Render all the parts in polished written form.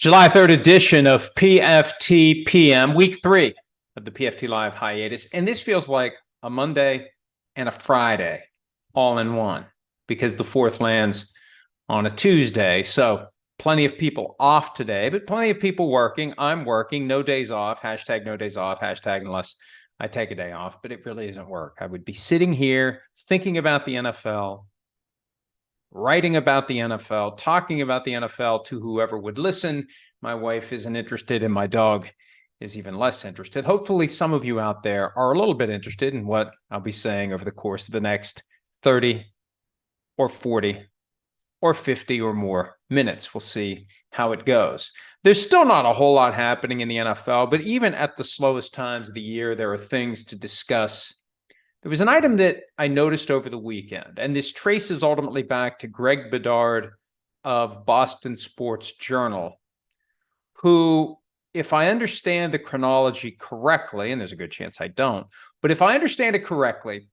July 3rd edition of PFT PM, week 3 of the PFT Live hiatus. And this feels like a Monday and a Friday all in one because the 4th lands on a Tuesday. So plenty of people off today, but plenty of people working. I'm working, no days off, hashtag no days off, hashtag unless I take a day off, but it really isn't work. I would be sitting here thinking about the NFL, writing about the NFL, talking about the NFL to whoever would listen. My wife isn't interested and my dog is even less interested. Hopefully some of you out there are a little bit interested in what I'll be saying over the course of the next 30 or 40 or 50 or more minutes. We'll see how it goes. There's still not a whole lot happening in the NFL, but even at the slowest times of the year, there are things to discuss. There was an item that I noticed over the weekend, and this traces ultimately back to Greg Bedard of Boston Sports Journal, who, if I understand the chronology correctly, and there's a good chance I don't, but if I understand it correctly,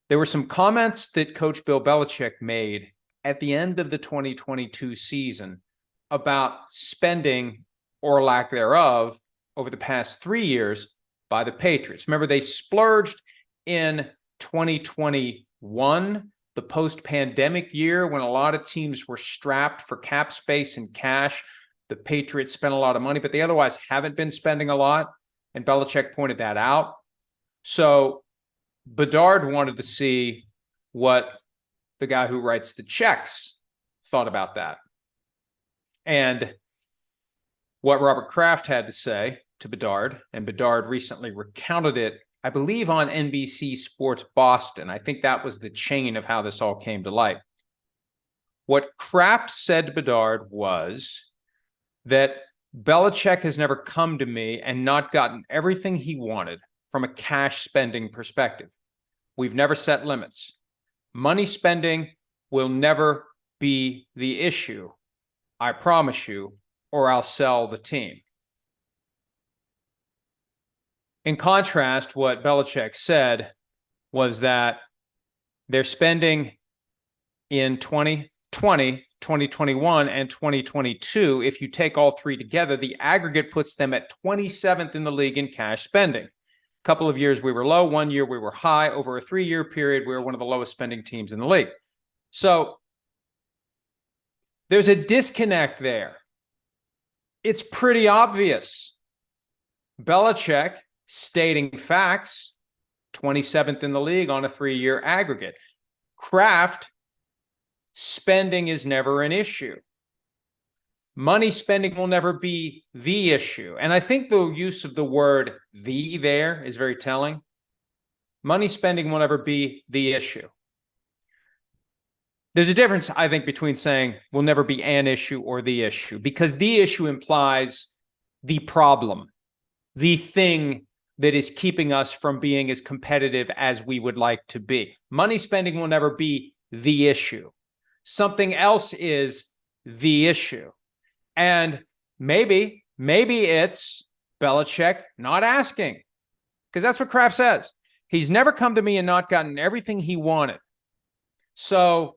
there were some comments that Coach Bill Belichick made at the end of the 2022 season about spending or lack thereof over the past 3 years by the Patriots. Remember, they splurged in 2021, the post-pandemic year when a lot of teams were strapped for cap space and cash. The Patriots spent a lot of money, but they otherwise haven't been spending a lot, and Belichick pointed that out. So Bedard wanted to see what the guy who writes the checks thought about that. And what Robert Kraft had to say to Bedard, and Bedard recently recounted it, I believe, on NBC Sports Boston. I think that was the chain of how this all came to light. What Kraft said to Bedard was that Belichick has never come to me and not gotten everything he wanted from a cash spending perspective. We've never set limits. Money spending will never be the issue, I promise you, or I'll sell the team. In contrast, what Belichick said was that they're spending in 2020, 2021, and 2022. If you take all three together, the aggregate puts them at 27th in the league in cash spending. A couple of years we were low, 1 year we were high. Over a 3-year period, we were one of the lowest spending teams in the league. So there's a disconnect there. It's pretty obvious. Belichick stating facts, 27th in the league on a 3-year aggregate. Kraft, spending is never an issue. Money spending will never be the issue. And I think the use of the word "the" there is very telling. Money spending will never be the issue. There's a difference, I think, between saying will never be an issue or the issue, because the issue implies the problem, the thing that is keeping us from being as competitive as we would like to be. Money spending will never be the issue. Something else is the issue. And maybe it's Belichick not asking, because that's what Kraft says. He's never come to me and not gotten everything he wanted. So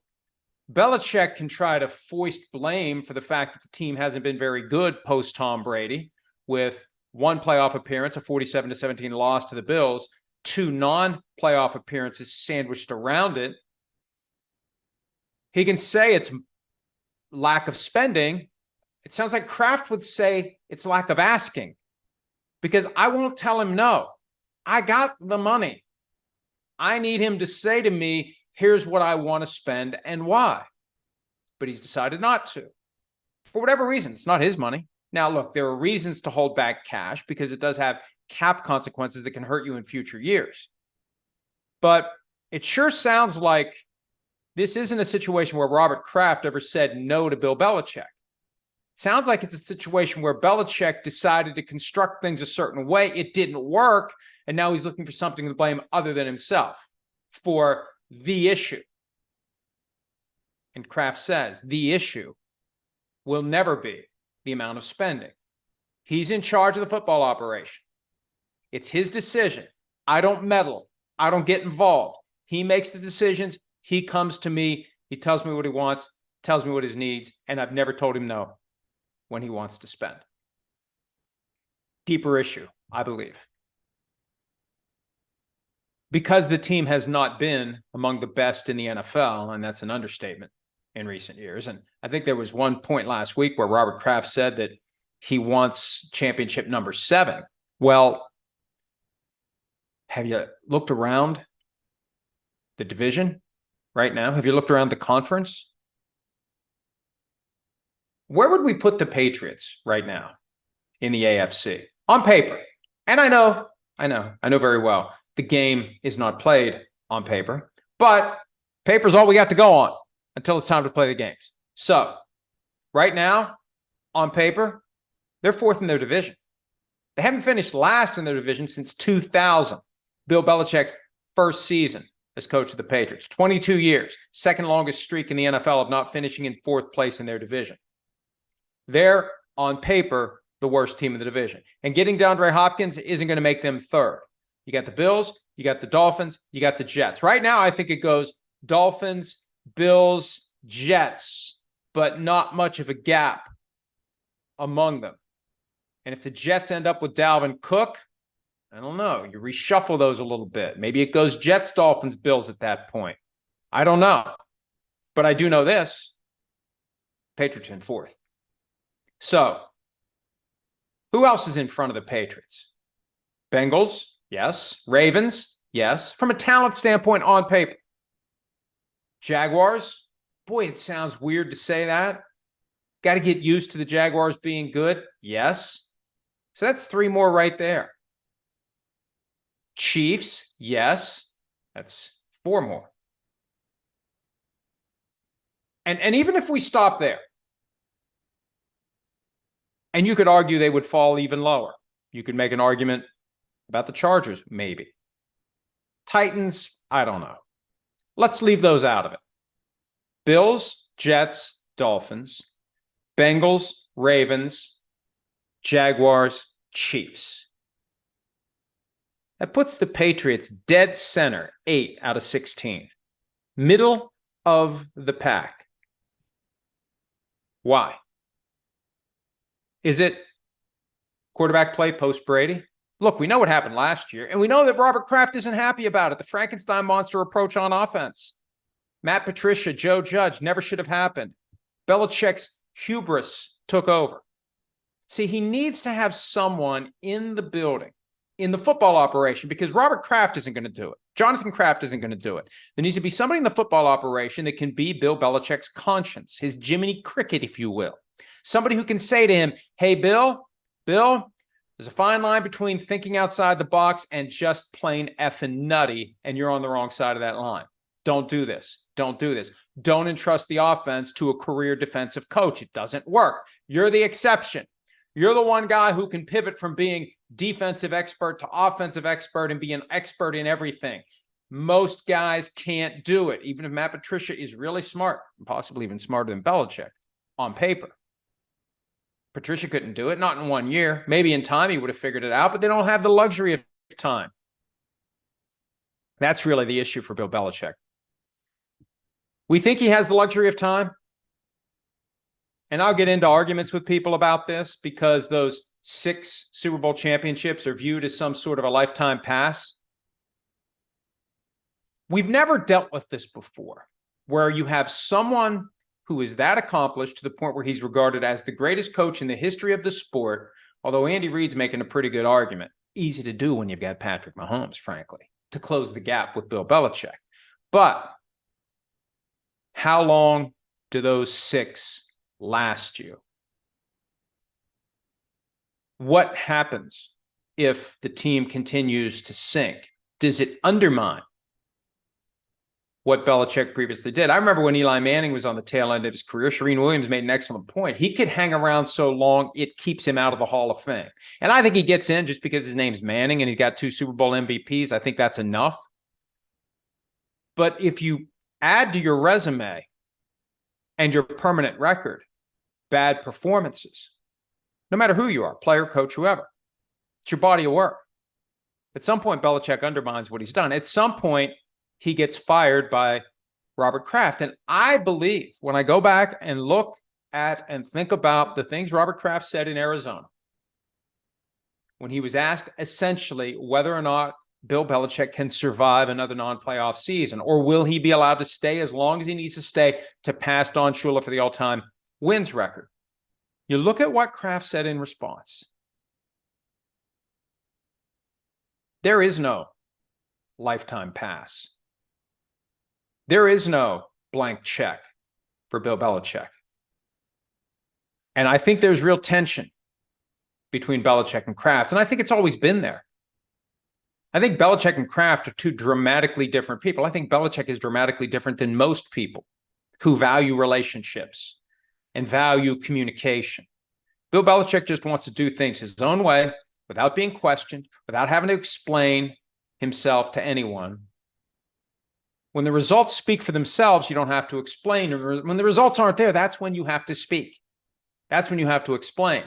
Belichick can try to foist blame for the fact that the team hasn't been very good post Tom Brady, with 1 playoff appearance, a 47-17 loss to the Bills, 2 non-playoff appearances sandwiched around it. He can say it's lack of spending. It sounds like Kraft would say it's lack of asking, because I won't tell him no. I got the money. I need him to say to me, here's what I want to spend and why. But he's decided not to. For whatever reason, it's not his money. Now, look, there are reasons to hold back cash because it does have cap consequences that can hurt you in future years. But it sure sounds like this isn't a situation where Robert Kraft ever said no to Bill Belichick. It sounds like it's a situation where Belichick decided to construct things a certain way. It didn't work, and now he's looking for something to blame other than himself for the issue. And Kraft says the issue will never be the amount of spending. He's in charge of the football operation. It's his decision. I don't meddle. I don't get involved. He makes the decisions. He comes to me. He tells me what he wants, tells me what he needs, and I've never told him no. when he wants to spend. Deeper issue, I believe. Because the team has not been among the best in the NFL, and that's an understatement in recent years. And I think there was one point last week where Robert Kraft said that he wants championship number 7. Well, have you looked around the division right now? Have you looked around the conference? Where would we put the Patriots right now in the AFC? On paper. And I know very well the game is not played on paper, but paper's all we got to go on until it's time to play the games. So right now, on paper, they're 4th in their division. They haven't finished last in their division since 2000, Bill Belichick's first season as coach of the Patriots. 22 years, second longest streak in the NFL of not finishing in 4th place in their division. They're, on paper, the worst team in the division. And getting DeAndre Hopkins isn't going to make them 3rd. You got the Bills, you got the Dolphins, you got the Jets. Right now, I think it goes Dolphins, Bills, Jets, but not much of a gap among them. And if the Jets end up with Dalvin Cook, I don't know. You reshuffle those a little bit. Maybe it goes Jets, Dolphins, Bills at that point. I don't know. But I do know this. Patriots in 4th. So, who else is in front of the Patriots? Bengals, yes. Ravens, yes. From a talent standpoint, on paper. Jaguars, boy, it sounds weird to say that. Got to get used to the Jaguars being good, yes. So that's 3 more right there. Chiefs, yes. That's 4 more. And even if we stop there, and you could argue they would fall even lower. You could make an argument about the Chargers, maybe. Titans, I don't know. Let's leave those out of it. Bills, Jets, Dolphins, Bengals, Ravens, Jaguars, Chiefs. That puts the Patriots dead center, 8 out of 16. Middle of the pack. Why? Is it quarterback play post-Brady? Look, we know what happened last year, and we know that Robert Kraft isn't happy about it. The Frankenstein monster approach on offense. Matt Patricia, Joe Judge, never should have happened. Belichick's hubris took over. See, he needs to have someone in the building, in the football operation, because Robert Kraft isn't going to do it. Jonathan Kraft isn't going to do it. There needs to be somebody in the football operation that can be Bill Belichick's conscience, his Jiminy Cricket, if you will. Somebody who can say to him, hey, Bill, there's a fine line between thinking outside the box and just plain effing nutty, and you're on the wrong side of that line. Don't do this. Don't do this. Don't entrust the offense to a career defensive coach. It doesn't work. You're the exception. You're the one guy who can pivot from being defensive expert to offensive expert and be an expert in everything. Most guys can't do it, even if Matt Patricia is really smart, and possibly even smarter than Belichick on paper. Patricia couldn't do it, not in 1 year. Maybe in time he would have figured it out, but they don't have the luxury of time. That's really the issue for Bill Belichick. We think he has the luxury of time. And I'll get into arguments with people about this because those 6 Super Bowl championships are viewed as some sort of a lifetime pass. We've never dealt with this before, where you have someone who is that accomplished to the point where he's regarded as the greatest coach in the history of the sport, although Andy Reid's making a pretty good argument. Easy to do when you've got Patrick Mahomes, frankly, to close the gap with Bill Belichick. But how long do those 6 last you? What happens if the team continues to sink? Does it undermine what Belichick previously did? I remember when Eli Manning was on the tail end of his career, Shereen Williams made an excellent point. He could hang around so long, it keeps him out of the Hall of Fame. And I think he gets in just because his name's Manning and he's got 2 Super Bowl MVPs. I think that's enough. But if you add to your resume and your permanent record bad performances, no matter who you are, player, coach, whoever, it's your body of work. At some point, Belichick undermines what he's done. At some point, he gets fired by Robert Kraft. And I believe when I go back and look at and think about the things Robert Kraft said in Arizona when he was asked essentially whether or not Bill Belichick can survive another non-playoff season, or will he be allowed to stay as long as he needs to stay to pass Don Shula for the all-time wins record. You look at what Kraft said in response. There is no lifetime pass. There is no blank check for Bill Belichick. And I think there's real tension between Belichick and Kraft, and I think it's always been there. I think Belichick and Kraft are two dramatically different people. I think Belichick is dramatically different than most people who value relationships and value communication. Bill Belichick just wants to do things his own way without being questioned, without having to explain himself to anyone. When the results speak for themselves, you don't have to explain. When the results aren't there, that's when you have to speak. That's when you have to explain.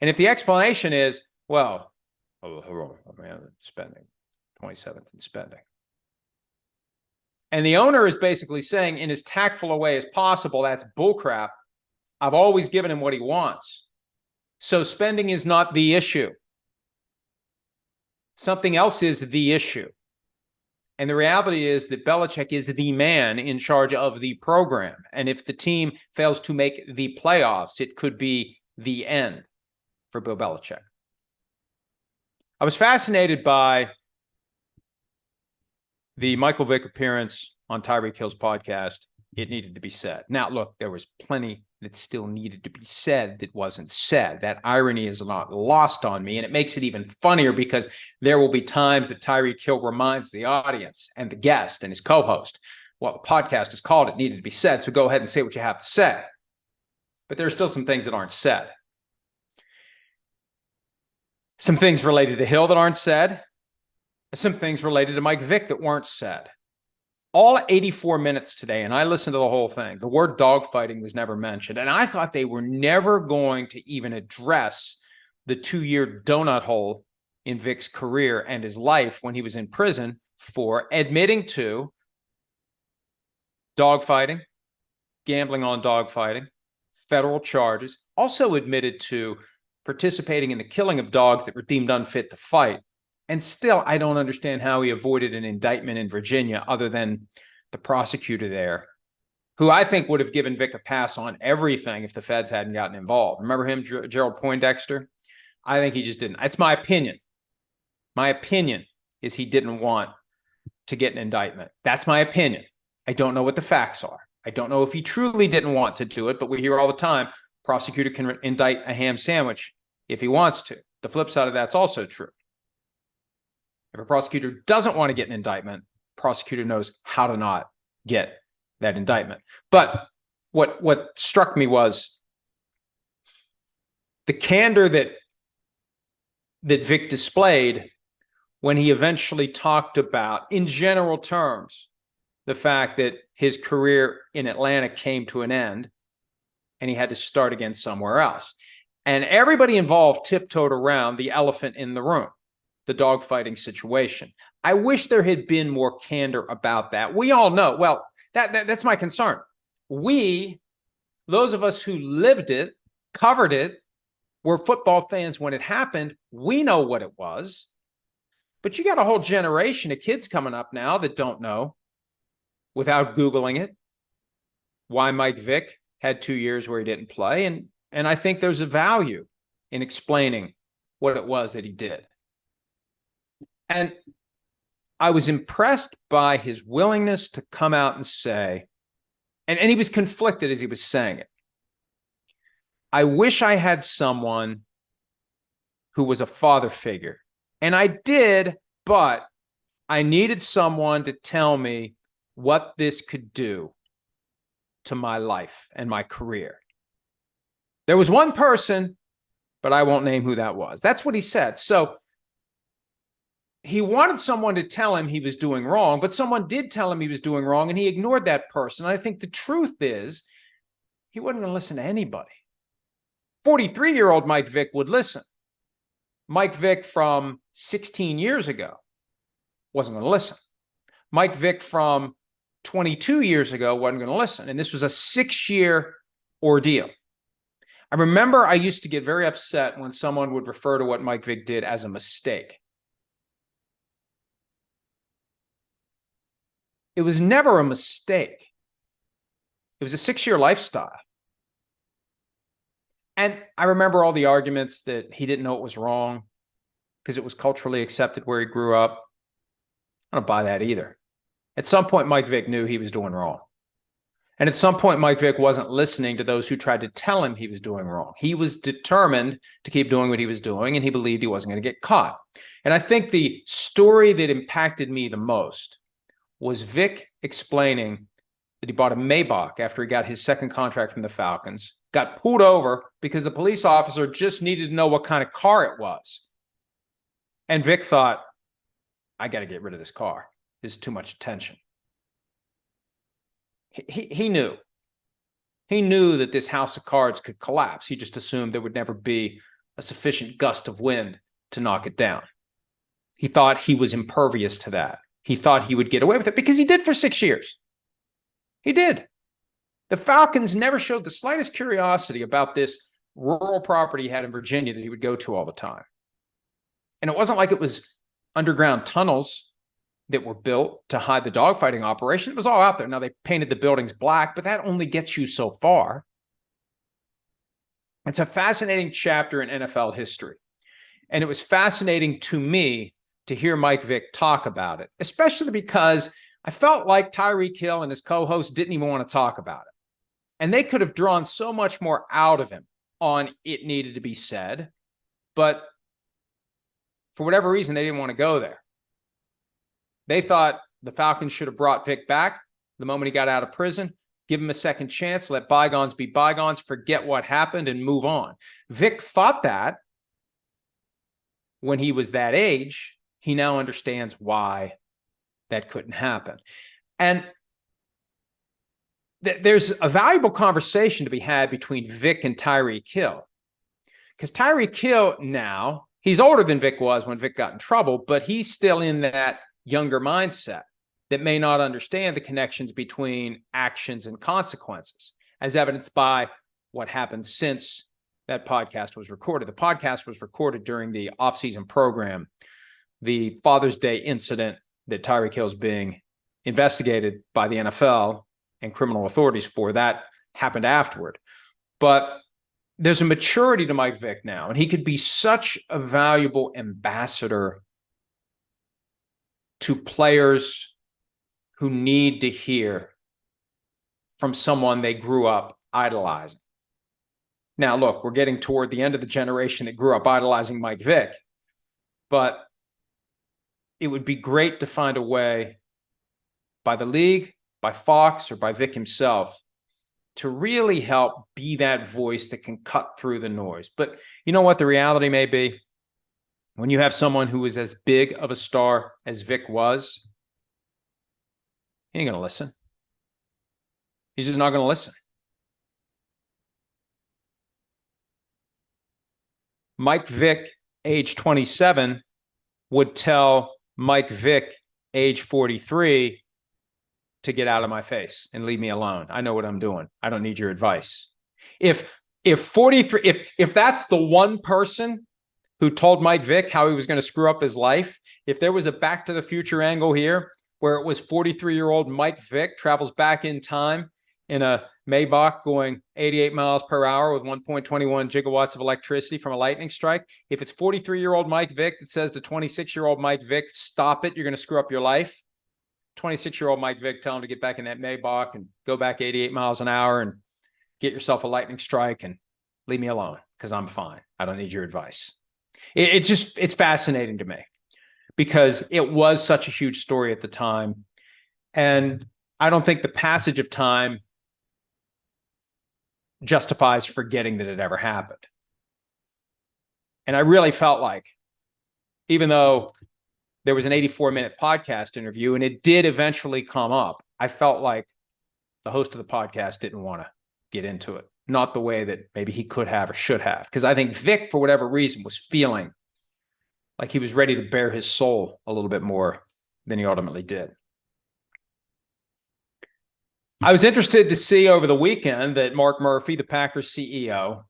And if the explanation is, well, spending, 27th in spending. And the owner is basically saying in as tactful a way as possible, that's bullcrap. I've always given him what he wants. So spending is not the issue. Something else is the issue. And the reality is that Belichick is the man in charge of the program. And if the team fails to make the playoffs, it could be the end for Bill Belichick. I was fascinated by the Michael Vick appearance on Tyreek Hill's podcast. It needed to be said. Now, look, there was plenty that still needed to be said that wasn't said. That irony is not lost on me, and it makes it even funnier because there will be times that Tyreek Hill reminds the audience and the guest and his co-host, well, the podcast is called It Needed to Be Said, so go ahead and say what you have to say. But there are still some things that aren't said. Some things related to Hill that aren't said. Some things related to Mike Vick that weren't said. All 84 minutes today, and I listened to the whole thing, the word dogfighting was never mentioned. And I thought they were never going to even address the 2-year donut hole in Vick's career and his life when he was in prison for admitting to dogfighting, gambling on dogfighting, federal charges, also admitted to participating in the killing of dogs that were deemed unfit to fight. And still, I don't understand how he avoided an indictment in Virginia other than the prosecutor there, who I think would have given Vick a pass on everything if the feds hadn't gotten involved. Remember him, Gerald Poindexter? I think he just didn't. That's my opinion. My opinion is he didn't want to get an indictment. That's my opinion. I don't know what the facts are. I don't know if he truly didn't want to do it, but we hear all the time, prosecutor can indict a ham sandwich if he wants to. The flip side of that's also true. If a prosecutor doesn't want to get an indictment, prosecutor knows how to not get that indictment. But what struck me was the candor that Vick displayed when he eventually talked about, in general terms, the fact that his career in Atlanta came to an end and he had to start again somewhere else. And everybody involved tiptoed around the elephant in the room, the dogfighting situation. I wish there had been more candor about that. We all know, well, that's my concern. We, those of us who lived it, covered it, were football fans when it happened, we know what it was. But you got a whole generation of kids coming up now that don't know, without Googling it, why Mike Vick had 2 years where he didn't play. And I think there's a value in explaining what it was that he did. And I was impressed by his willingness to come out and say, and he was conflicted as he was saying it, I wish I had someone who was a father figure. And I did, but I needed someone to tell me what this could do to my life and my career. There was one person, but I won't name who that was. That's what he said. So he wanted someone to tell him he was doing wrong, but someone did tell him he was doing wrong, and he ignored that person. And I think the truth is he wasn't going to listen to anybody. 43-year-old Mike Vick would listen. Mike Vick from 16 years ago wasn't going to listen. Mike Vick from 22 years ago wasn't going to listen. And this was a 6-year ordeal. I remember I used to get very upset when someone would refer to what Mike Vick did as a mistake. It was never a mistake. It was a 6-year lifestyle. And I remember all the arguments that he didn't know it was wrong because it was culturally accepted where he grew up. I don't buy that either. At some point, Mike Vick knew he was doing wrong. And at some point, Mike Vick wasn't listening to those who tried to tell him he was doing wrong. He was determined to keep doing what he was doing, and he believed he wasn't going to get caught. And I think the story that impacted me the most was Vick explaining that he bought a Maybach after he got his second contract from the Falcons, got pulled over because the police officer just needed to know what kind of car it was. And Vick thought, I got to get rid of this car. This is too much attention. He knew. He knew that this house of cards could collapse. He just assumed there would never be a sufficient gust of wind to knock it down. He thought he was impervious to that. He thought he would get away with it because he did for 6 years. He did. The Falcons never showed the slightest curiosity about this rural property he had in Virginia that he would go to all the time. And it wasn't like it was underground tunnels that were built to hide the dogfighting operation. It was all out there. Now, they painted the buildings black, but that only gets you so far. It's a fascinating chapter in NFL history. And it was fascinating to me to hear Mike Vick talk about it, especially because I felt like Tyreek Hill and his co-host didn't even want to talk about it. And they could have drawn so much more out of him on it needed to be said. But for whatever reason, they didn't want to go there. They thought the Falcons should have brought Vick back the moment he got out of prison, give him a second chance, let bygones be bygones, forget what happened, and move on. Vick thought that when he was that age. He now understands why that couldn't happen. And there's a valuable conversation to be had between Vick and Tyreek Hill. Because Tyreek Hill now, he's older than Vick was when Vick got in trouble, but he's still in that younger mindset that may not understand the connections between actions and consequences, as evidenced by what happened since that podcast was recorded. The podcast was recorded during the offseason program. The Father's Day incident that Tyreek Hill is being investigated by the NFL and criminal authorities for, that happened afterward. But there's a maturity to Mike Vick now, and he could be such a valuable ambassador to players who need to hear from someone they grew up idolizing. Now, look, we're getting toward the end of the generation that grew up idolizing Mike Vick, but it would be great to find a way by the league, by Fox, or by Vick himself to really help be that voice that can cut through the noise. But you know what the reality may be? When you have someone who is as big of a star as Vick was, he ain't going to listen. He's just not going to listen. Mike Vick, age 27, would tell Mike Vick, age 43, to get out of my face and leave me alone. I know what I'm doing. I don't need your advice. If 43, if that's the one person who told Mike Vick how he was going to screw up his life, if there was a Back to the Future angle here where it was 43-year-old Mike Vick travels back in time in a Maybach going 88 miles per hour with 1.21 gigawatts of electricity from a lightning strike, if it's 43-year-old Mike Vick that says to 26-year-old Mike Vick, stop it, you're going to screw up your life, 26-year-old Mike Vick tell him to get back in that Maybach and go back 88 miles an hour and get yourself a lightning strike and leave me alone because I'm fine. I don't need your advice. It's fascinating to me because it was such a huge story at the time. And I don't think the passage of time justifies forgetting that it ever happened. And I really felt like, even though there was an 84-minute podcast interview and it did eventually come up, I felt like the host of the podcast didn't want to get into it. Not the way that maybe he could have or should have. Because I think Vick, for whatever reason, was feeling like he was ready to bare his soul a little bit more than he ultimately did. I was interested to see over the weekend that Mark Murphy, the Packers CEO,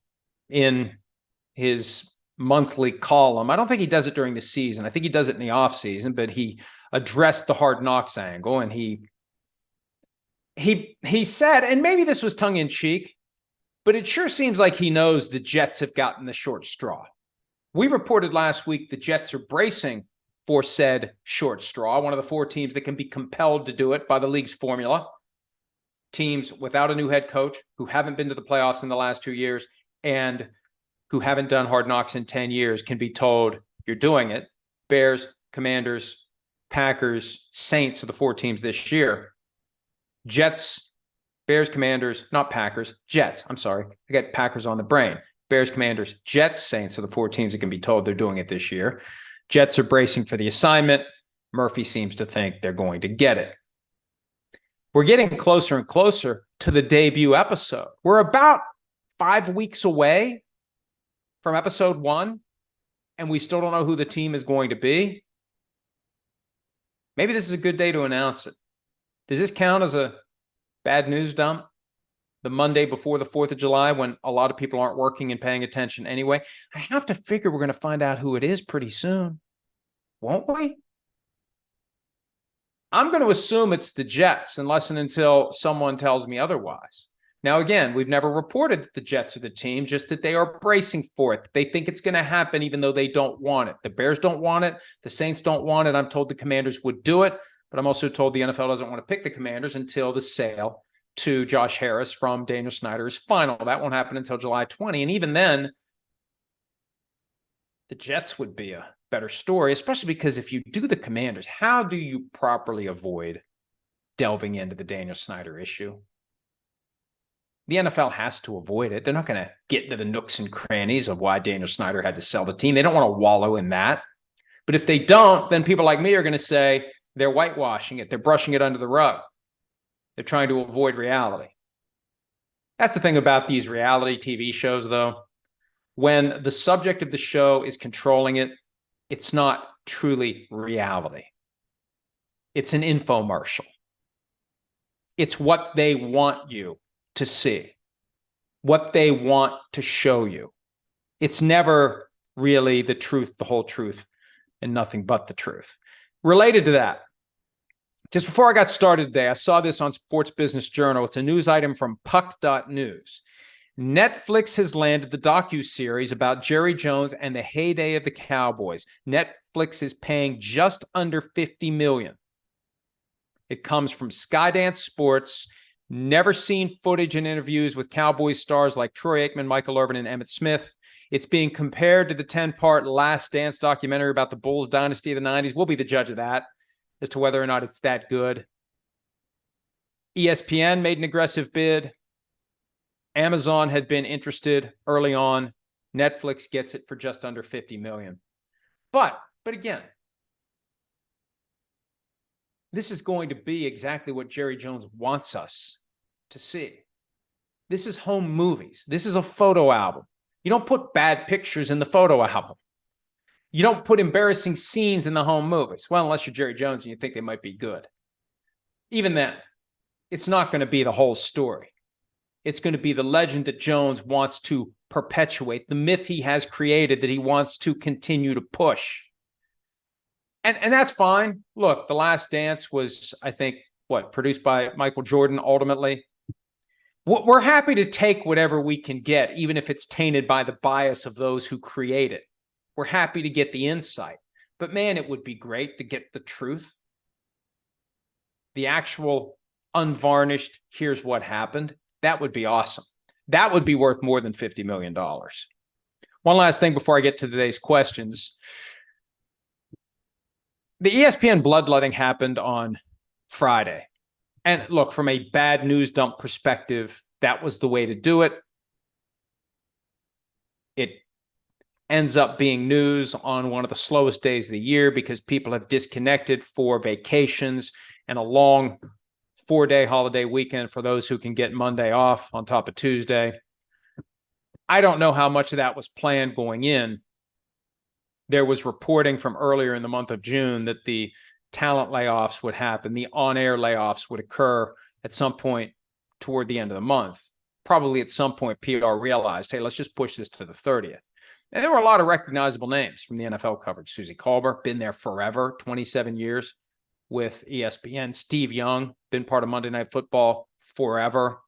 in his monthly column. I don't think he does it during the season. I think he does it in the off season, but he addressed the Hard Knocks angle, and he said, and maybe this was tongue in cheek, but it sure seems like he knows the Jets have gotten the short straw. We reported last week the Jets are bracing for said short straw, one of the 4 teams that can be compelled to do it by the league's formula. Teams without a new head coach, who haven't been to the playoffs in the last 2 years, and who haven't done Hard Knocks in 10 years can be told, you're doing it. Bears, Commanders, Packers, Saints are the 4 teams this year. Jets, Bears, Commanders, not Packers, Jets. I'm sorry. I got Packers on the brain. Bears, Commanders, Jets, Saints are the 4 teams that can be told they're doing it this year. Jets are bracing for the assignment. Murphy seems to think they're going to get it. We're getting closer and closer to the debut episode. We're about 5 weeks away from episode 1, and we still don't know who the team is going to be. Maybe this is a good day to announce it. Does this count as a bad news dump? The Monday before the 4th of July, when a lot of people aren't working and paying attention anyway. I have to figure we're going to find out who it is pretty soon. Won't we? I'm going to assume it's the Jets, unless and until someone tells me otherwise. Now, again, we've never reported that the Jets are the team, just that they are bracing for it. They think it's going to happen even though they don't want it. The Bears don't want it. The Saints don't want it. I'm told the Commanders would do it, but I'm also told the NFL doesn't want to pick the Commanders until the sale to Josh Harris from Daniel Snyder is final. That won't happen until July 20. And even then, the Jets would be a better story, especially because if you do the Commanders, how do you properly avoid delving into the Daniel Snyder issue? The NFL has to avoid it. They're not going to get into the nooks and crannies of why Daniel Snyder had to sell the team. They don't want to wallow in that. But if they don't, then people like me are going to say they're whitewashing it. They're brushing it under the rug. They're trying to avoid reality. That's the thing about these reality TV shows, though. When the subject of the show is controlling it, it's not truly reality. It's an infomercial. It's what they want you to see, what they want to show you. It's never really the truth, the whole truth, and nothing but the truth. Related to that, just before I got started today, I saw this on Sports Business Journal. It's a news item from puck.news. Netflix has landed the docuseries about Jerry Jones and the heyday of the Cowboys. Netflix is paying just under $50 million. It comes from Skydance Sports. Never seen footage and interviews with Cowboys stars like Troy Aikman, Michael Irvin, and Emmitt Smith. It's being compared to the 10-part Last Dance documentary about the Bulls dynasty of the 90s. We'll be the judge of that as to whether or not it's that good. ESPN made an aggressive bid. Amazon had been interested early on. Netflix gets it for just under $50 million. But again, this is going to be exactly what Jerry Jones wants us to see. This is home movies. This is a photo album. You don't put bad pictures in the photo album. You don't put embarrassing scenes in the home movies. Well, unless you're Jerry Jones and you think they might be good. Even then, it's not going to be the whole story. It's going to be the legend that Jones wants to perpetuate, the myth he has created that he wants to continue to push. And that's fine. Look, The Last Dance was, I think, produced by Michael Jordan ultimately. We're happy to take whatever we can get, even if it's tainted by the bias of those who create it. We're happy to get the insight. But man, it would be great to get the truth. The actual unvarnished, here's what happened. That would be awesome. That would be worth more than $50 million. One last thing before I get to today's questions. The ESPN bloodletting happened on Friday. And look, from a bad news dump perspective, that was the way to do it. It ends up being news on one of the slowest days of the year because people have disconnected for vacations and a long 4-day holiday weekend for those who can get Monday off on top of Tuesday. I don't know how much of that was planned going in. There was reporting from earlier in the month of June that the talent layoffs would happen. The on-air layoffs would occur at some point toward the end of the month. probably at some point PR realized, hey, let's just push this to the 30th. And there were a lot of recognizable names from the NFL coverage. Susie Colbert, been there forever, 27 years with ESPN. Steve Young, been part of Monday Night Football forever.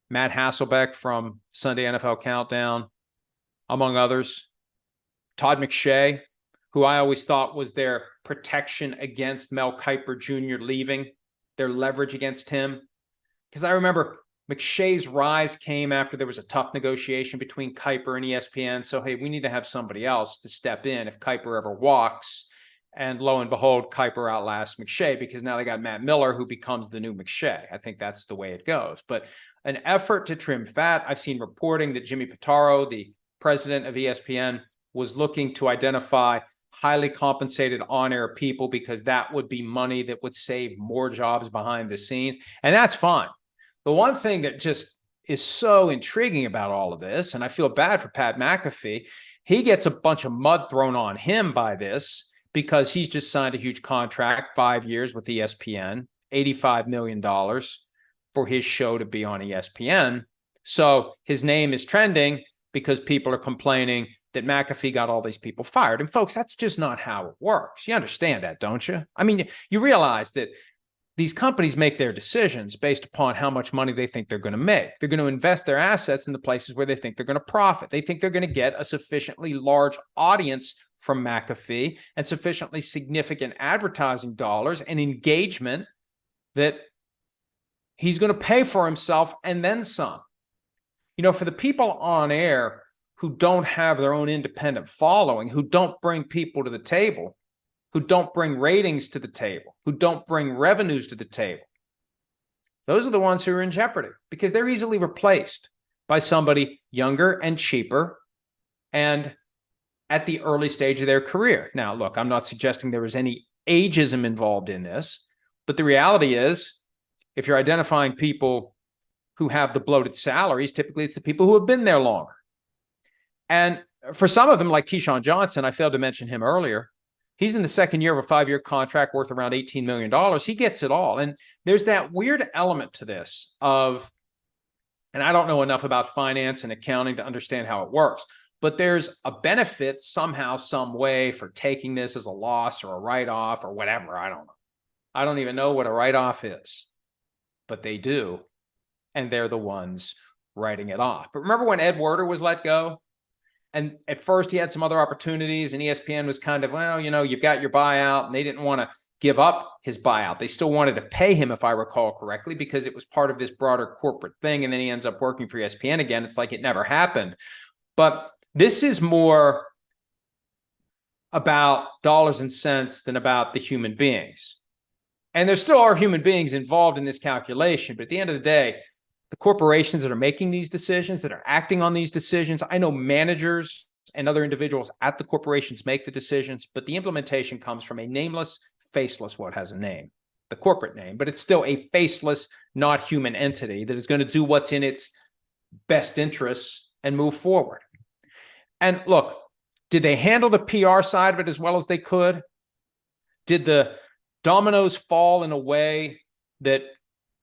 Matt Hasselbeck from Sunday NFL Countdown, among others. Todd McShay, who I always thought was their protection against Mel Kiper Jr. leaving, their leverage against him. Because I remember McShay's rise came after there was a tough negotiation between Kiper and ESPN. So, hey, we need to have somebody else to step in if Kiper ever walks. And lo and behold, Kiper outlasts McShay because now they got Matt Miller, who becomes the new McShay. I think that's the way it goes. But an effort to trim fat. I've seen reporting that Jimmy Pitaro, the president of ESPN, was looking to identify highly compensated on-air people because that would be money that would save more jobs behind the scenes. And that's fine. The one thing that just is so intriguing about all of this, and I feel bad for Pat McAfee, he gets a bunch of mud thrown on him by this because he's just signed a huge contract, 5 years with ESPN, $85 million for his show to be on ESPN. So his name is trending because people are complaining that McAfee got all these people fired. And folks, that's just not how it works. You understand that, don't you? I mean, you realize that these companies make their decisions based upon how much money they think they're going to make. They're going to invest their assets in the places where they think they're going to profit. They think they're going to get a sufficiently large audience from McAfee and sufficiently significant advertising dollars and engagement that he's going to pay for himself and then some. You know, for the people on air who don't have their own independent following, who don't bring people to the table, who don't bring ratings to the table, who don't bring revenues to the table, those are the ones who are in jeopardy because they're easily replaced by somebody younger and cheaper and at the early stage of their career. Now, look, I'm not suggesting there was any ageism involved in this, but the reality is, if you're identifying people who have the bloated salaries, typically it's the people who have been there longer. And for some of them, like Keyshawn Johnson, I failed to mention him earlier, he's in the second year of a 5-year contract worth around $18 million. He gets it all. And there's that weird element to this of, and I don't know enough about finance and accounting to understand how it works, but there's a benefit somehow, some way for taking this as a loss or a write-off or whatever. I don't know. I don't even know what a write-off is, but they do. And they're the ones writing it off. But remember when Ed Werder was let go? And at first he had some other opportunities and ESPN was kind of, well, you know, you've got your buyout, and they didn't want to give up his buyout. They still wanted to pay him, if I recall correctly, because it was part of this broader corporate thing. And then he ends up working for ESPN again. It's like it never happened. But this is more about dollars and cents than about the human beings. And there still are human beings involved in this calculation. But at the end of the day, the corporations that are making these decisions, that are acting on these decisions, I know managers and other individuals at the corporations make the decisions, but the implementation comes from a nameless, faceless, well, it has a name, the corporate name, but it's still a faceless, not human entity that is going to do what's in its best interests and move forward. And look, did they handle the PR side of it as well as they could? Did the dominoes fall in a way that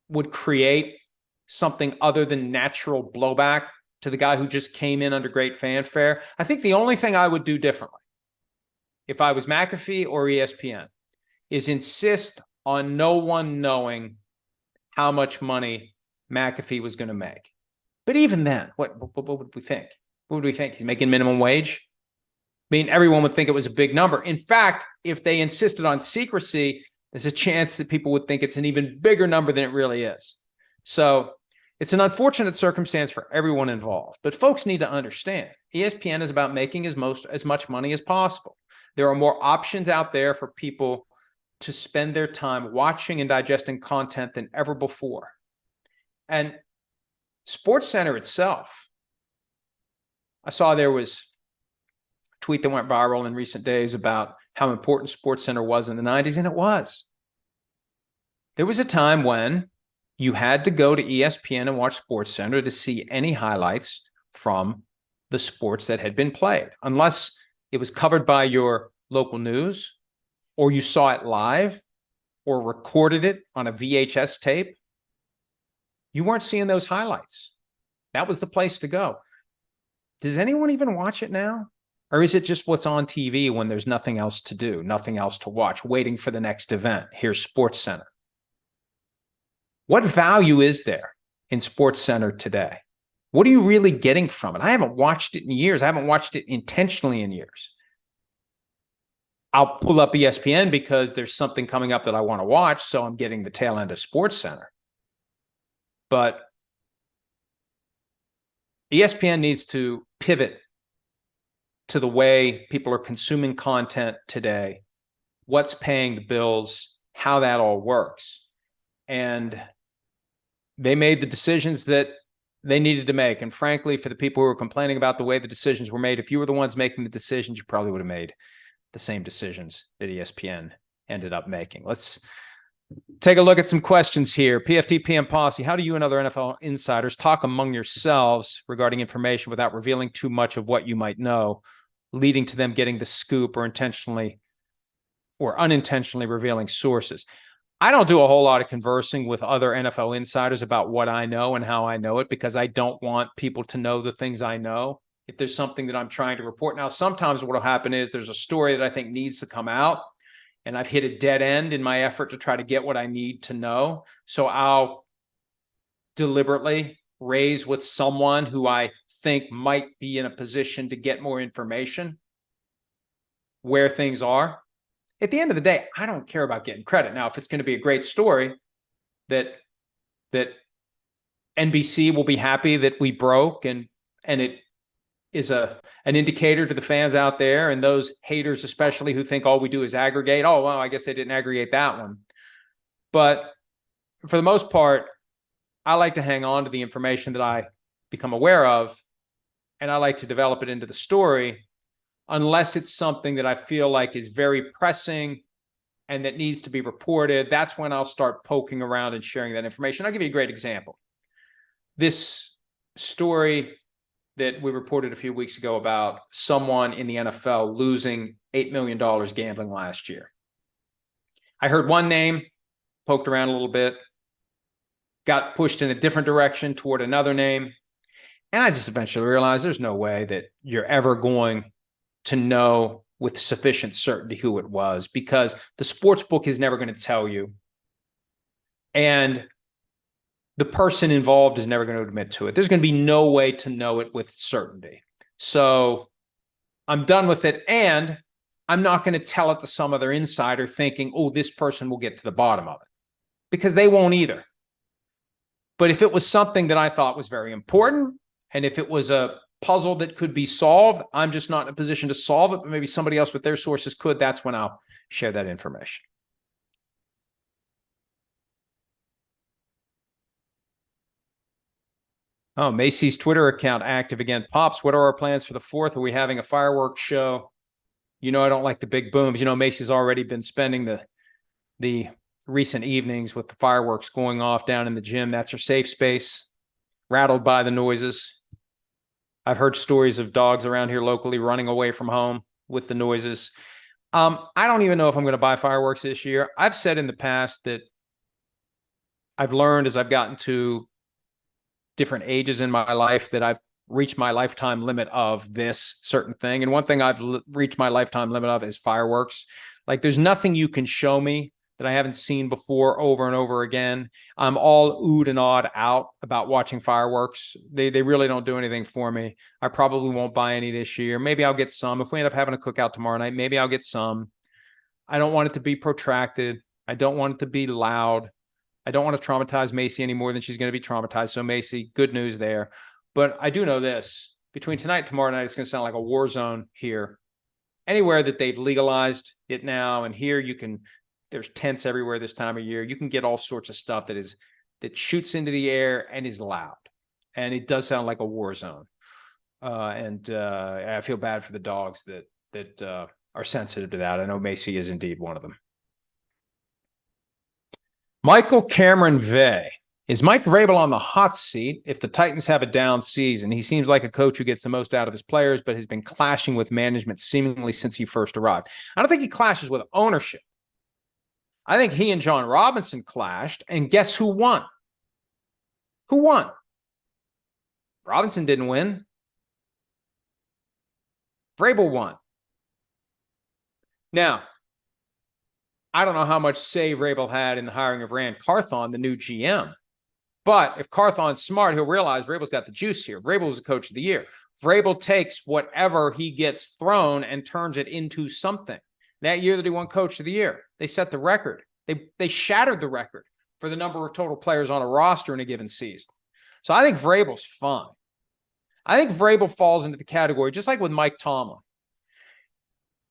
would create something other than natural blowback to the guy who just came in under great fanfare? I think the only thing I would do differently, if I was McAfee or ESPN, is insist on no one knowing how much money McAfee was going to make. But even then, what would we think? What would we think? He's making minimum wage? I mean, everyone would think it was a big number. In fact, if they insisted on secrecy, there's a chance that people would think it's an even bigger number than it really is. So it's an unfortunate circumstance for everyone involved. But folks need to understand, ESPN is about making as much money as possible. There are more options out there for people to spend their time watching and digesting content than ever before. And SportsCenter itself, I saw there was a tweet that went viral in recent days about how important SportsCenter was in the 90s, and it was. There was a time when you had to go to ESPN and watch SportsCenter to see any highlights from the sports that had been played, unless it was covered by your local news, or you saw it live, or recorded it on a VHS tape. You weren't seeing those highlights. That was the place to go. Does anyone even watch it now? Or is it just what's on TV when there's nothing else to do, nothing else to watch, waiting for the next event? Here's SportsCenter. What value is there in SportsCenter today? What are you really getting from it? I haven't watched it in years. I haven't watched it intentionally in years. I'll pull up ESPN because there's something coming up that I want to watch, so I'm getting the tail end of SportsCenter. But ESPN needs to pivot to the way people are consuming content today, what's paying the bills, how that all works. And they made the decisions that they needed to make. And frankly, for the people who were complaining about the way the decisions were made, if you were the ones making the decisions, you probably would have made the same decisions that ESPN ended up making. Let's take a look at some questions here. PFT PM policy. How do you and other NFL insiders talk among yourselves regarding information without revealing too much of what you might know, leading to them getting the scoop or intentionally or unintentionally revealing sources? I don't do a whole lot of conversing with other NFL insiders about what I know and how I know it, because I don't want people to know the things I know. If there's something that I'm trying to report. Now, sometimes what will happen is there's a story that I think needs to come out, and I've hit a dead end in my effort to try to get what I need to know. So I'll deliberately raise with someone who I think might be in a position to get more information where things are. At the end of the day, I don't care about getting credit. Now, if it's going to be a great story that NBC will be happy that we broke, and it is an indicator to the fans out there and those haters especially who think all we do is aggregate. Oh, well, I guess they didn't aggregate that one. But for the most part, I like to hang on to the information that I become aware of, and I like to develop it into the story, unless it's something that I feel like is very pressing and that needs to be reported. That's when I'll start poking around and sharing that information. I'll give you a great example. This story that we reported a few weeks ago about someone in the NFL losing $8 million gambling last year. I heard one name, poked around a little bit, got pushed in a different direction toward another name, and I just eventually realized there's no way that you're ever going to know with sufficient certainty who it was, because the sports book is never going to tell you, and the person involved is never going to admit to it. There's going to be no way to know it with certainty. So I'm done with it, and I'm not going to tell it to some other insider thinking, oh, this person will get to the bottom of it, because they won't either. But if it was something that I thought was very important, and if it was a puzzle that could be solved, I'm just not in a position to solve it, but maybe somebody else with their sources could, that's when I'll share that information. Oh, Macy's Twitter account active again. Pops, what are our plans for the 4th? Are we having a fireworks show? You know I don't like the big booms. You know, Macy's already been spending the recent evenings with the fireworks going off down in the gym. That's her safe space, rattled by the noises. I've heard stories of dogs around here locally running away from home with the noises. I don't even know if I'm going to buy fireworks this year. I've said in the past that I've learned as I've gotten to different ages in my life that I've reached my lifetime limit of this certain thing. And one thing I've reached my lifetime limit of is fireworks. Like, there's nothing you can show me that I haven't seen before over and over again. I'm all oohed and awed out about watching fireworks. They really don't do anything for me. I probably won't buy any this year. Maybe I'll get some. If we end up having a cookout tomorrow night, maybe I'll get some. I don't want it to be protracted. I don't want it to be loud. I don't want to traumatize Macy any more than she's going to be traumatized. So Macy, good news there. But I do know this. Between tonight and tomorrow night, it's going to sound like a war zone here. Anywhere that they've legalized it now, and here there's tents everywhere this time of year. You can get all sorts of stuff that shoots into the air and is loud. And it does sound like a war zone. I feel bad for the dogs that are sensitive to that. I know Macy is indeed one of them. Michael Cameron Vey. Is Mike Vrabel on the hot seat if the Titans have a down season? He seems like a coach who gets the most out of his players, but has been clashing with management seemingly since he first arrived. I don't think he clashes with ownership. I think he and John Robinson clashed, and guess who won? Who won? Robinson didn't win. Vrabel won. Now, I don't know how much say Vrabel had in the hiring of Rand Carthon, the new GM. But if Carthon's smart, he'll realize Vrabel's got the juice here. Vrabel was the coach of the year. Vrabel takes whatever he gets thrown and turns it into something. That year that he won coach of the year, they set the record. They shattered the record for the number of total players on a roster in a given season. So I think Vrabel's fine. I think Vrabel falls into the category, just like with Mike Tomlin.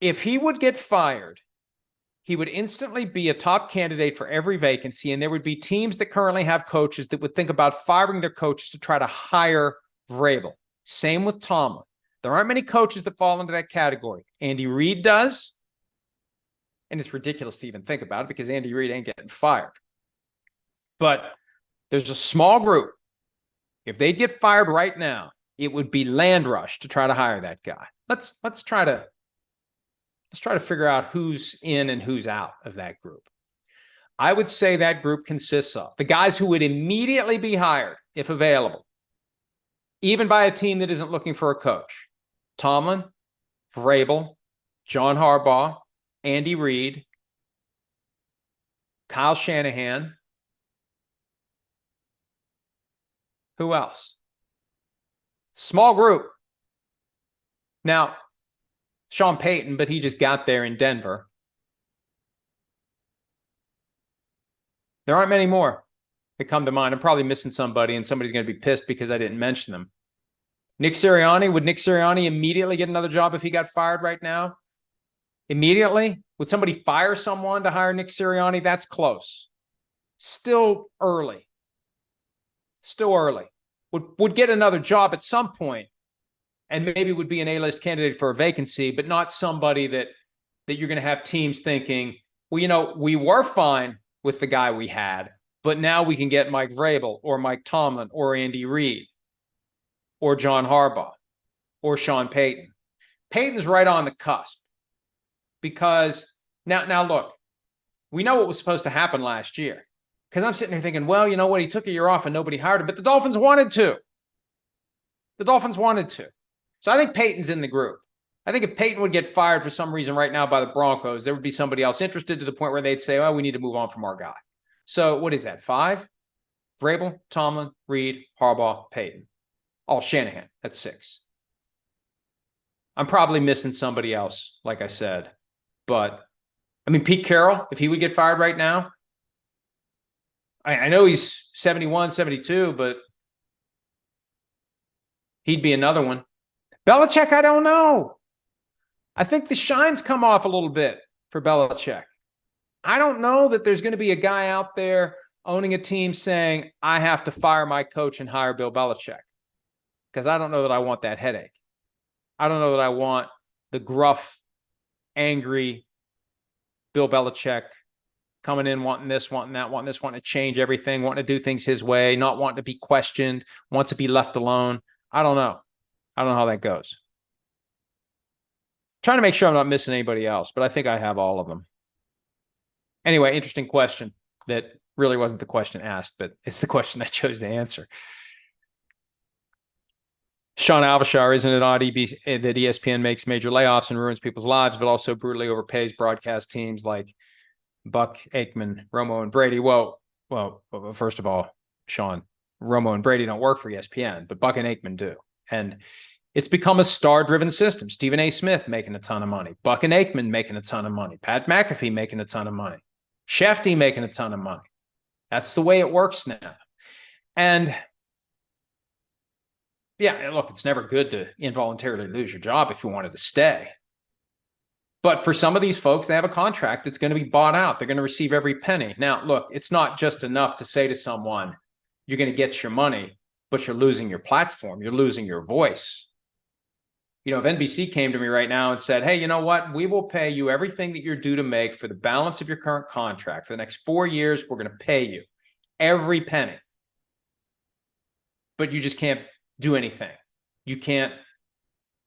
If he would get fired, he would instantly be a top candidate for every vacancy, and there would be teams that currently have coaches that would think about firing their coaches to try to hire Vrabel. Same with Tomlin. There aren't many coaches that fall into that category. Andy Reid does, and it's ridiculous to even think about it because Andy Reid ain't getting fired. But there's a small group. If they'd get fired right now, it would be land rush to try to hire that guy. Let's try to figure out who's in and who's out of that group. I would say that group consists of the guys who would immediately be hired, if available, even by a team that isn't looking for a coach. Tomlin, Vrabel, John Harbaugh, Andy Reid, Kyle Shanahan. Who else? Small group. Now, Sean Payton, but he just got there in Denver. There aren't many more that come to mind. I'm probably missing somebody, and somebody's going to be pissed because I didn't mention them. Nick Sirianni, would Nick Sirianni immediately get another job if he got fired right now? Immediately? Would somebody fire someone to hire Nick Sirianni? That's close. Still early. Still early. Would get another job at some point, and maybe would be an A-list candidate for a vacancy, but not somebody that you're going to have teams thinking, well, we were fine with the guy we had, but now we can get Mike Vrabel or Mike Tomlin or Andy Reid or John Harbaugh or Sean Payton. Payton's right on the cusp because now look, we know what was supposed to happen last year. Because I'm sitting there thinking, well, you know what? He took a year off and nobody hired him, but the Dolphins wanted to. The Dolphins wanted to. So I think Peyton's in the group. I think if Peyton would get fired for some reason right now by the Broncos, there would be somebody else interested to the point where they'd say, oh, we need to move on from our guy. So what is that, 5? Vrabel, Tomlin, Reid, Harbaugh, Peyton. Oh, Shanahan, that's 6. I'm probably missing somebody else, like I said. But, I mean, Pete Carroll, if he would get fired right now, I know he's 71, 72, but he'd be another one. Belichick, I don't know. I think the shine's come off a little bit for Belichick. I don't know that there's going to be a guy out there owning a team saying, I have to fire my coach and hire Bill Belichick. Because I don't know that I want that headache. I don't know that I want the gruff, angry Bill Belichick coming in, wanting this, wanting that, wanting this, wanting to change everything, wanting to do things his way, not wanting to be questioned, wants to be left alone. I don't know. I don't know how that goes. Trying to make sure I'm not missing anybody else, but I think I have all of them. Anyway, interesting question that really wasn't the question asked, but it's the question I chose to answer. Sean Alvashar, isn't it odd that ESPN makes major layoffs and ruins people's lives, but also brutally overpays broadcast teams like Buck, Aikman, Romo, and Brady? Well, first of all, Sean, Romo and Brady don't work for ESPN, but Buck and Aikman do. And it's become a star-driven system. Stephen A. Smith making a ton of money. Buck and Aikman making a ton of money. Pat McAfee making a ton of money. Shefty making a ton of money. That's the way it works now. And yeah, look, it's never good to involuntarily lose your job if you wanted to stay. But for some of these folks, they have a contract that's going to be bought out. They're going to receive every penny. Now, look, it's not just enough to say to someone, you're going to get your money, but you're losing your platform. You're losing your voice. You know, if NBC came to me right now and said, hey, you know what? We will pay you everything that you're due to make for the balance of your current contract. For the next 4 years, we're going to pay you every penny. But you just can't do anything. You can't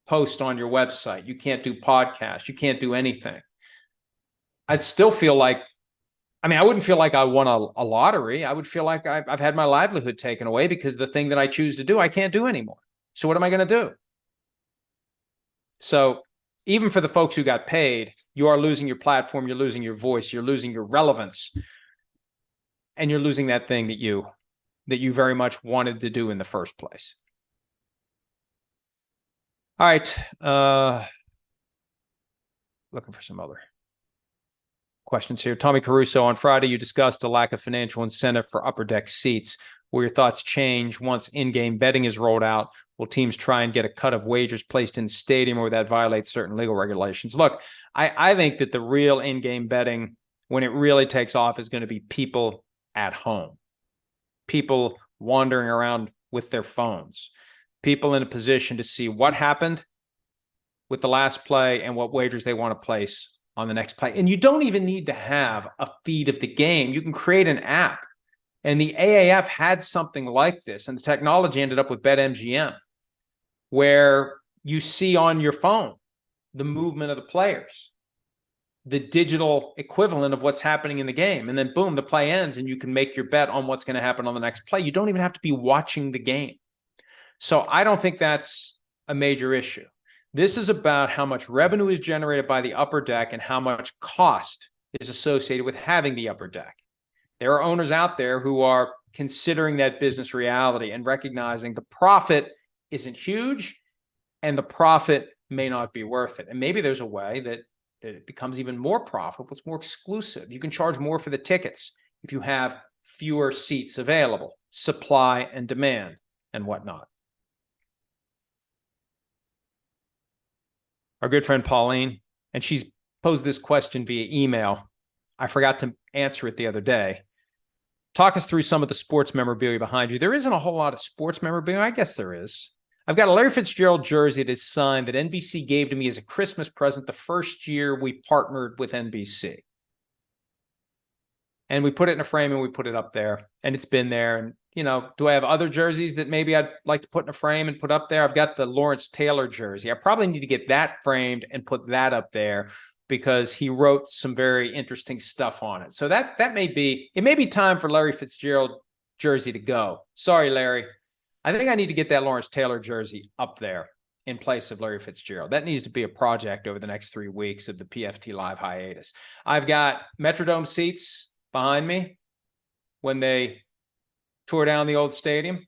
post on your website. You can't do podcasts. You can't do anything. I'd still feel like I mean, I wouldn't feel like I won a lottery. I would feel like I've had my livelihood taken away because the thing that I choose to do, I can't do anymore. So what am I going to do? So even for the folks who got paid, you are losing your platform, you're losing your voice, you're losing your relevance, and you're losing that thing that you very much wanted to do in the first place. All right. Looking for some other questions here. Tommy Caruso, on Friday, you discussed a lack of financial incentive for upper deck seats. Will your thoughts change once in-game betting is rolled out? Will teams try and get a cut of wagers placed in the stadium, or that violates certain legal regulations? Look, I think that the real in-game betting, when it really takes off, is going to be people at home, people wandering around with their phones, people in a position to see what happened with the last play and what wagers they want to place on the next play. And you don't even need to have a feed of the game. You can create an app. And the AAF had something like this, and the technology ended up with BetMGM, where you see on your phone the movement of the players, the digital equivalent of what's happening in the game. And then boom, the play ends and you can make your bet on what's going to happen on the next play. You don't even have to be watching the game. So I don't think that's a major issue. This is about how much revenue is generated by the upper deck and how much cost is associated with having the upper deck. There are owners out there who are considering that business reality and recognizing the profit isn't huge and the profit may not be worth it. And maybe there's a way that it becomes even more profitable. It's more exclusive. You can charge more for the tickets if you have fewer seats available, supply and demand and whatnot. Our good friend Pauline, and she's posed this question via email. I forgot to answer it the other day. Talk us through some of the sports memorabilia behind you. There isn't a whole lot of sports memorabilia. I guess there is. I've got a Larry Fitzgerald jersey that is signed that NBC gave to me as a Christmas present the first year we partnered with NBC. And we put it in a frame and we put it up there. And it's been there. And, you know, do I have other jerseys that maybe I'd like to put in a frame and put up there? I've got the Lawrence Taylor jersey. I probably need to get that framed and put that up there, because he wrote some very interesting stuff on it. So that may be time for Larry Fitzgerald jersey to go. Sorry, Larry. I think I need to get that Lawrence Taylor jersey up there in place of Larry Fitzgerald. That needs to be a project over the next 3 weeks of the PFT Live hiatus. I've got Metrodome seats behind me when they tore down the old stadium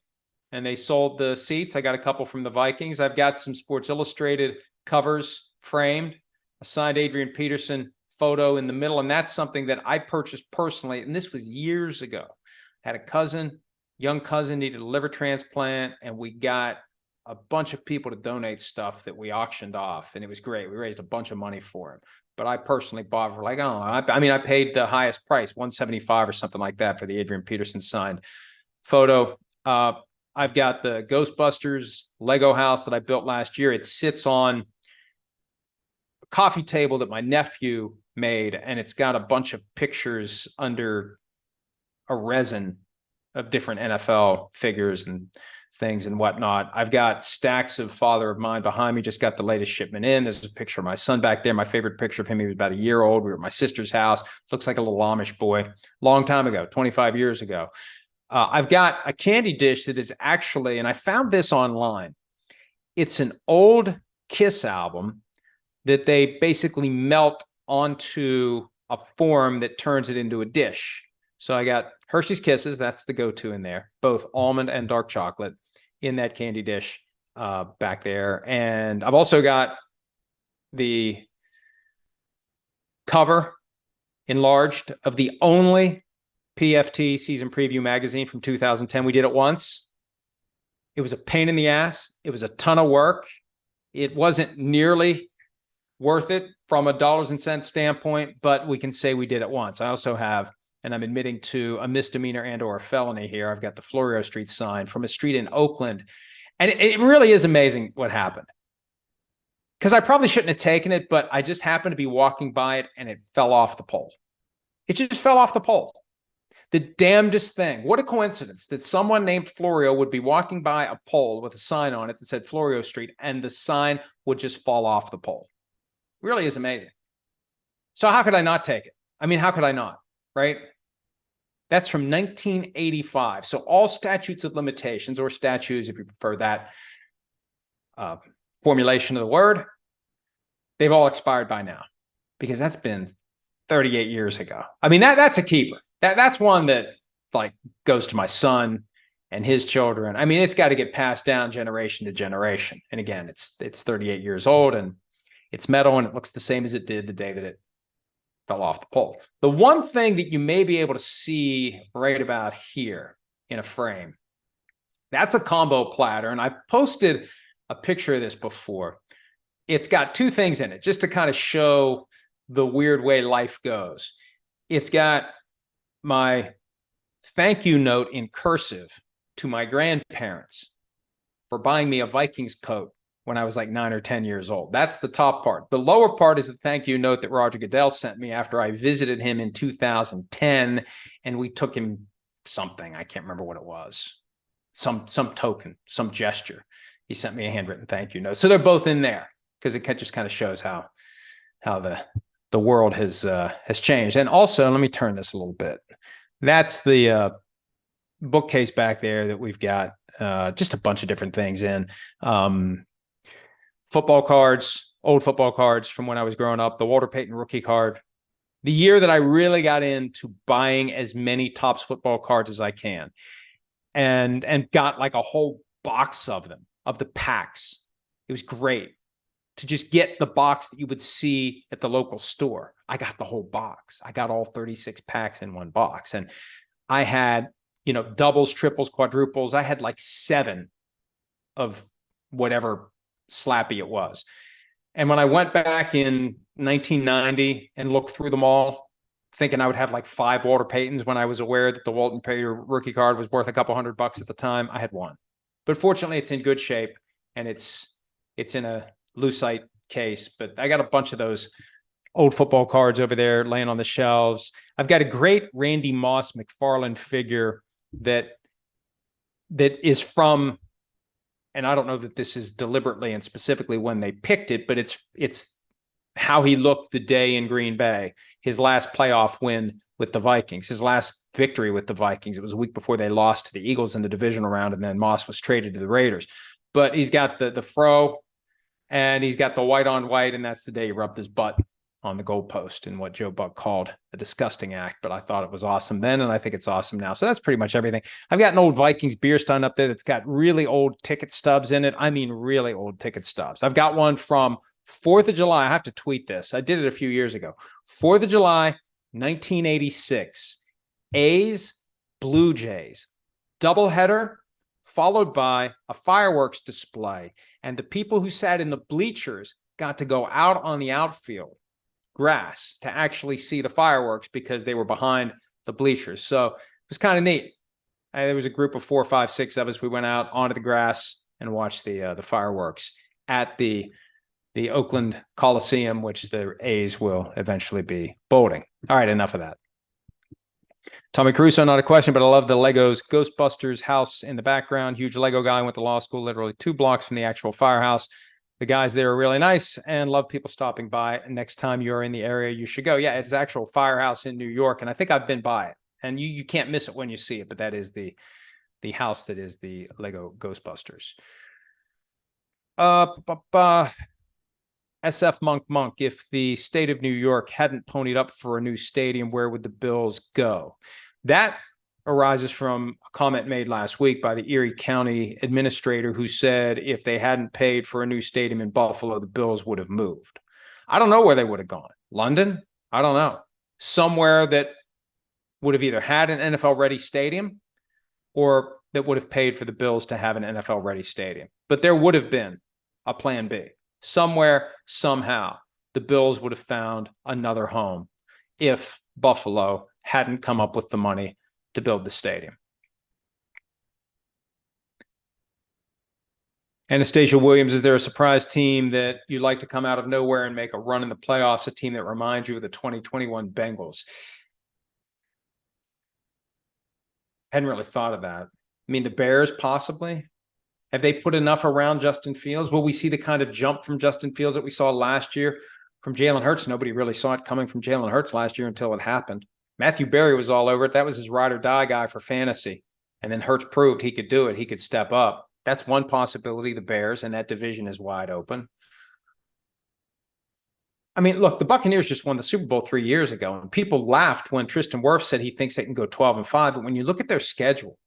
and they sold the seats. I got a couple from the Vikings. I've got some Sports Illustrated covers framed, a signed Adrian Peterson photo in the middle. And that's something that I purchased personally. And this was years ago. I had a cousin, young cousin, needed a liver transplant. And we got a bunch of people to donate stuff that we auctioned off. And it was great. We raised a bunch of money for him. But I personally bought for like, I don't know. I paid the highest price, $175 or something like that, for the Adrian Peterson signed photo. I've got the Ghostbusters Lego house that I built last year. It sits on coffee table that my nephew made, and it's got a bunch of pictures under a resin of different NFL figures and things and whatnot. I've got stacks of Father of Mine behind me. Just got the latest shipment in. There's a picture of my son back there. My favorite picture of him, he was about a year old. We were at my sister's house. Looks like a little Amish boy. Long time ago, 25 years ago. I've got a candy dish that is actually, and I found this online, it's an old Kiss album that they basically melt onto a form that turns it into a dish. So I got Hershey's Kisses, that's the go-to in there, both almond and dark chocolate in that candy dish back there. And I've also got the cover enlarged of the only PFT season preview magazine from 2010. We did it once. It was a pain in the ass. It was a ton of work. It wasn't nearly worth it from a dollars and cents standpoint, but we can say we did it once. I also have, and I'm admitting to a misdemeanor and or a felony here, I've got the Florio Street sign from a street in Oakland. And it really is amazing what happened. Because I probably shouldn't have taken it, but I just happened to be walking by it and it fell off the pole. It just fell off the pole. The damnedest thing. What a coincidence that someone named Florio would be walking by a pole with a sign on it that said Florio Street, and the sign would just fall off the pole. Really is amazing. So how could I not take it? I mean, how could I not? right? That's from 1985. So all statutes of limitations, or statutes, if you prefer that formulation of the word, they've all expired by now, because that's been 38 years ago. I mean, that's a keeper. That's one that like goes to my son and his children. I mean, it's got to get passed down generation to generation. And again, it's 38 years old, and it's metal, and it looks the same as it did the day that it fell off the pole. The one thing that you may be able to see right about here in a frame, that's a combo platter. And I've posted a picture of this before. It's got two things in it, just to kind of show the weird way life goes. It's got my thank you note in cursive to my grandparents for buying me a Vikings coat when I was like 9 or 10 years old. That's the top part. The lower part is the thank you note that Roger Goodell sent me after I visited him in 2010, and we took him something. I can't remember what it was. Some token, some gesture. He sent me a handwritten thank you note. So they're both in there, because it just kind of shows how the world has changed. And also, let me turn this a little bit. That's the bookcase back there that we've got just a bunch of different things in. Football cards, old football cards from when I was growing up, the Walter Payton rookie card. The year that I really got into buying as many Topps football cards as I can, and got like a whole box of them, of the packs. It was great to just get the box that you would see at the local store. I got the whole box. I got all 36 packs in one box. And I had, doubles, triples, quadruples. I had like 7 of whatever slappy it was. And when I went back in 1990 and looked through them all, thinking I would have like 5 Walter Paytons, when I was aware that the Walter Payton rookie card was worth a couple $100 at the time, I had 1. But fortunately, it's in good shape, and it's in a lucite case. But I got a bunch of those old football cards over there laying on the shelves. I've got a great Randy Moss McFarlane figure that is from, and I don't know that this is deliberately and specifically when they picked it, but it's how he looked the day in Green Bay, his last playoff win with the Vikings, his last victory with the Vikings. It was a week before they lost to the Eagles in the divisional round, and then Moss was traded to the Raiders. But he's got the fro, and he's got the white on white, and that's the day he rubbed his butt on the goalpost in what Joe Buck called a disgusting act. But I thought it was awesome then, and I think it's awesome now. So that's pretty much everything. I've got an old Vikings beer stein up there that's got really old ticket stubs in it. I mean, really old ticket stubs. I've got one from 4th of July. I have to tweet this. I did it a few years ago. 4th of July, 1986. A's, Blue Jays. Doubleheader, followed by a fireworks display. And the people who sat in the bleachers got to go out on the outfield grass to actually see the fireworks, because they were behind the bleachers. So it was kind of neat. There was a group of 4, 5, 6 of us. We went out onto the grass and watched the fireworks at the Oakland Coliseum, which the A's will eventually be boating. All right, enough of that. Tommy Caruso, not a question, but I love the Legos Ghostbusters house in the background. Huge Lego guy, went to law school literally 2 blocks from the actual firehouse. The guys there are really nice and love people stopping by. Next time you're in the area, you should go. Yeah, it's actual firehouse in New York, and I think I've been by it. And you can't miss it when you see it, but that is the house that is the Lego Ghostbusters. SF Monk, if the state of New York hadn't ponied up for a new stadium, where would the Bills go? That arises from a comment made last week by the Erie County administrator, who said if they hadn't paid for a new stadium in Buffalo, the Bills would have moved. I don't know where they would have gone. London? I don't know. Somewhere that would have either had an NFL-ready stadium, or that would have paid for the Bills to have an NFL-ready stadium. But there would have been a plan B. Somewhere, somehow, the Bills would have found another home if Buffalo hadn't come up with the money to build the stadium. Anastasia Williams, is there a surprise team that you'd like to come out of nowhere and make a run in the playoffs, a team that reminds you of the 2021 Bengals? Hadn't really thought of that. I mean, the Bears, possibly. Have they put enough around Justin Fields? Will we see the kind of jump from Justin Fields that we saw last year from Jalen Hurts? Nobody really saw it coming from Jalen Hurts last year until it happened. Matthew Berry was all over it. That was his ride or die guy for fantasy. And then Hurts proved he could do it. He could step up. That's one possibility, the Bears, and that division is wide open. I mean, look, the Buccaneers just won the Super Bowl 3 years ago, and people laughed when Tristan Wirfs said he thinks they can go 12-5. But when you look at their schedule,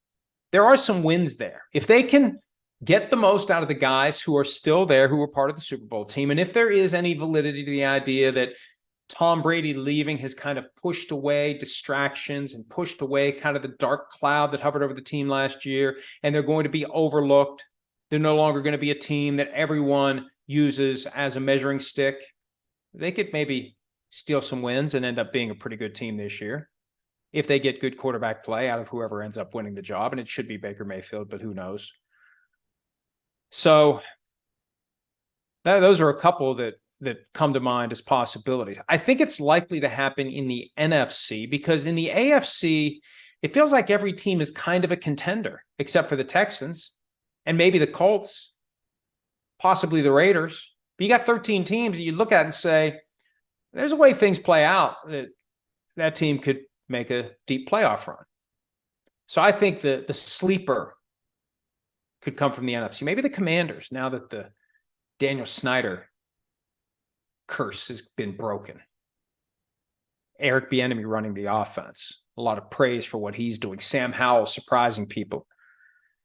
there are some wins there. If they can get the most out of the guys who are still there, who were part of the Super Bowl team, and if there is any validity to the idea that Tom Brady leaving has kind of pushed away distractions and pushed away kind of the dark cloud that hovered over the team last year, and they're going to be overlooked. They're no longer going to be a team that everyone uses as a measuring stick. They could maybe steal some wins and end up being a pretty good team this year if they get good quarterback play out of whoever ends up winning the job, and it should be Baker Mayfield, but who knows? So those are a couple that come to mind as possibilities. I think it's likely to happen in the NFC because in the AFC, it feels like every team is kind of a contender, except for the Texans and maybe the Colts, possibly the Raiders. But you got 13 teams that you look at and say, there's a way things play out that team could make a deep playoff run. So I think the sleeper could come from the NFC. Maybe the Commanders, now that the Daniel Snyder curse has been broken. Eric Bieniemy running the offense. A lot of praise for what he's doing. Sam Howell surprising people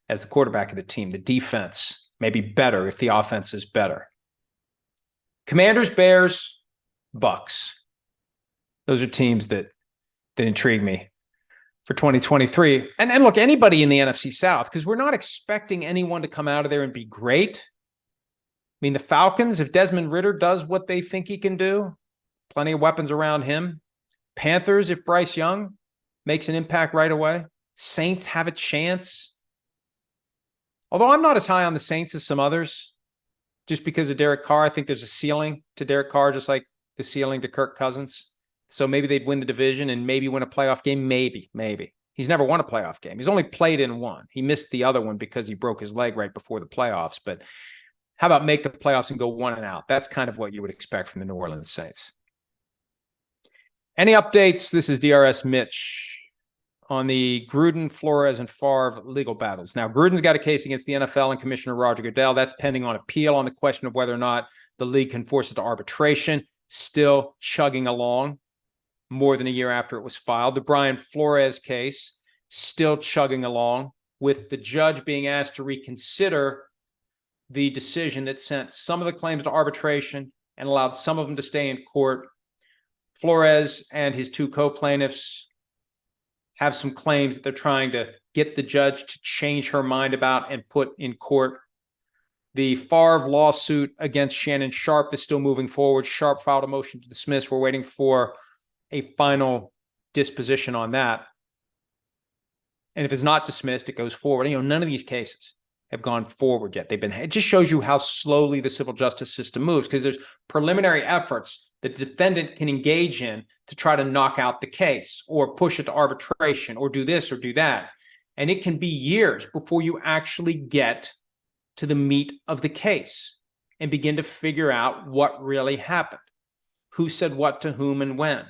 as the quarterback of the team. The defense may be better if the offense is better. Commanders, Bears, Bucks. Those are teams that intrigue me for 2023. And look, anybody in the NFC South, because we're not expecting anyone to come out of there and be great. I mean, the Falcons, if Desmond Ridder does what they think he can do, plenty of weapons around him. Panthers, if Bryce Young makes an impact right away. Saints have a chance. Although I'm not as high on the Saints as some others, just because of Derek Carr. I think there's a ceiling to Derek Carr, just like the ceiling to Kirk Cousins. So maybe they'd win the division and maybe win a playoff game. Maybe. He's never won a playoff game. He's only played in one. He missed the other one because he broke his leg right before the playoffs. But how about make the playoffs and go 1-out? That's kind of what you would expect from the New Orleans Saints. Any updates? This is DRS Mitch on the Gruden, Flores, and Favre legal battles. Now, Gruden's got a case against the NFL and Commissioner Roger Goodell. That's pending on appeal on the question of whether or not the league can force it to arbitration. Still chugging along more than a year after it was filed. The Brian Flores case still chugging along with the judge being asked to reconsider the decision that sent some of the claims to arbitration and allowed some of them to stay in court. Flores and his two co-plaintiffs have some claims that they're trying to get the judge to change her mind about and put in court. The Favre lawsuit against Shannon Sharp is still moving forward. Sharp filed a motion to dismiss. We're waiting for a final disposition on that. And if it's not dismissed, it goes forward. None of these cases have gone forward yet. It just shows you how slowly the civil justice system moves, because there's preliminary efforts that the defendant can engage in to try to knock out the case or push it to arbitration or do this or do that. And it can be years before you actually get to the meat of the case and begin to figure out what really happened. Who said what to whom and when?